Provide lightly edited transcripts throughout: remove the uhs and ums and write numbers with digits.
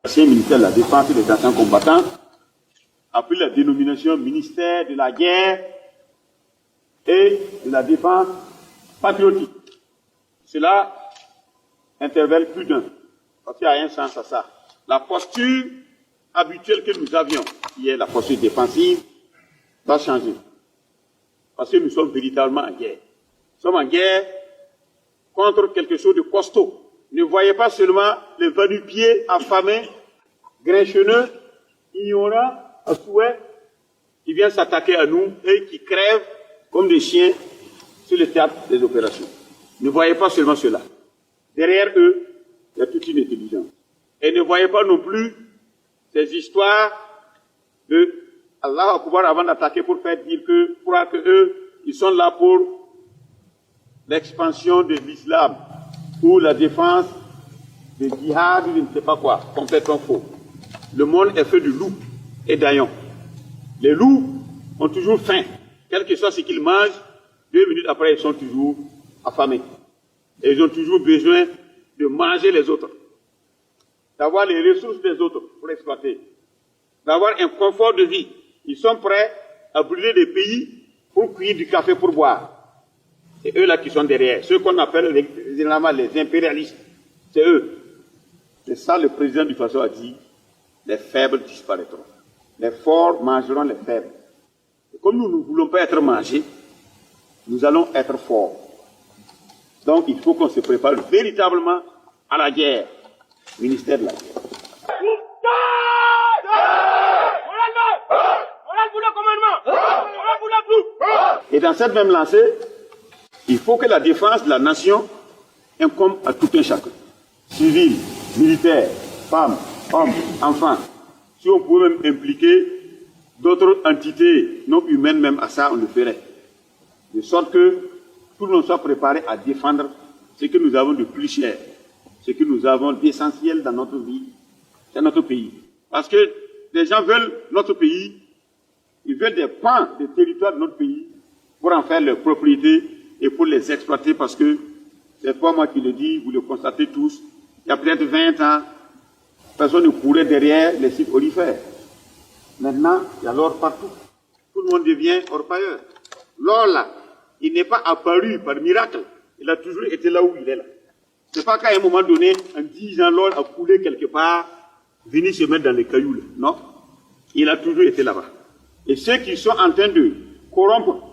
L'ancien ministère de la Défense et des anciens combattants a pris la dénomination ministère de la guerre et de la défense patriotique. Cela intervelle plus d'un, parce qu'il y a un sens à ça. La posture habituelle que nous avions, qui est la posture défensive, va changer. Parce que nous sommes véritablement en guerre. Nous sommes en guerre contre quelque chose de costaud. Ne voyez pas seulement les va-nu-pieds affamés, grinchonneux, ignorants, à souhait, qui viennent s'attaquer à nous et qui crèvent comme des chiens sur le théâtre des opérations. Ne voyez pas seulement cela. Derrière eux, il y a toute une intelligence. Et ne voyez pas non plus ces histoires de Allah Akbar avant d'attaquer pour faire dire que, pour que eux, ils sont là pour l'expansion de l'islam ou la défense du djihad ou je ne sais pas quoi. Complètement faux. Le monde est fait de loups et d'haillons. Les loups ont toujours faim. Quel que soit ce qu'ils mangent, 2 minutes après, ils sont toujours affamés. Et ils ont toujours besoin de manger les autres, d'avoir les ressources des autres pour exploiter, d'avoir un confort de vie. Ils sont prêts à brûler des pays pour cueillir du café pour boire. C'est eux là qui sont derrière. Ceux qu'on appelle généralement les impérialistes, c'est eux. C'est ça le président du Faso a dit, les faibles disparaîtront. Les forts mangeront les faibles. Et comme nous ne voulons pas être mangés, nous allons être forts. Donc il faut qu'on se prépare véritablement à la guerre. Ministère de la guerre. Et dans cette même lancée, il faut que la défense de la nation incombe à tout un chacun. Civils, militaires, femmes, hommes, enfants. Si on pouvait même impliquer d'autres entités non humaines même à ça, on le ferait. De sorte que tout le monde soit préparé à défendre ce que nous avons de plus cher, ce que nous avons d'essentiel dans notre vie, dans notre pays. Parce que les gens veulent notre pays, ils veulent des pans des territoires de notre pays pour en faire leur propriété et pour les exploiter parce que, c'est pas moi qui le dis, vous le constatez tous, il y a peut-être 20 ans, personne ne courait derrière les sites orifères. Maintenant, il y a l'or partout. Tout le monde devient orpailleur. L'or là, il n'est pas apparu par miracle. Il a toujours été là où il est là. C'est pas qu'à un moment donné, en 10 ans, l'or a coulé quelque part, venu se mettre dans les cailloux là. Non. Il a toujours été là-bas. Et ceux qui sont en train de corrompre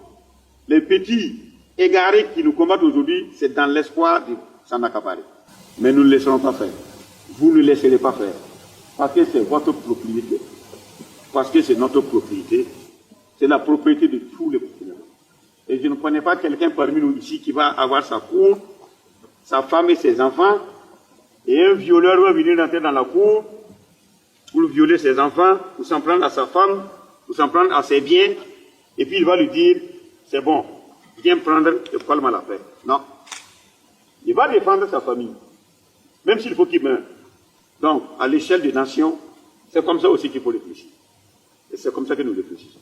les petits égarés qui nous combattent aujourd'hui, c'est dans l'espoir de s'en accaparer. Mais nous ne laisserons pas faire. Vous ne laisserez pas faire. Parce que c'est votre propriété. Parce que c'est notre propriété. C'est la propriété de tous les populations. Et je ne connais pas quelqu'un parmi nous ici qui va avoir sa cour, sa femme et ses enfants, et un violeur va venir entrer dans la cour pour violer ses enfants, pour s'en prendre à sa femme, pour s'en prendre à ses biens, et puis il va lui dire, c'est bon, viens prendre le calme à la paix. Non. Il va défendre sa famille, même s'il faut qu'il meure. Donc, à l'échelle des nations, c'est comme ça aussi qu'il faut réfléchir. Et c'est comme ça que nous réfléchissons.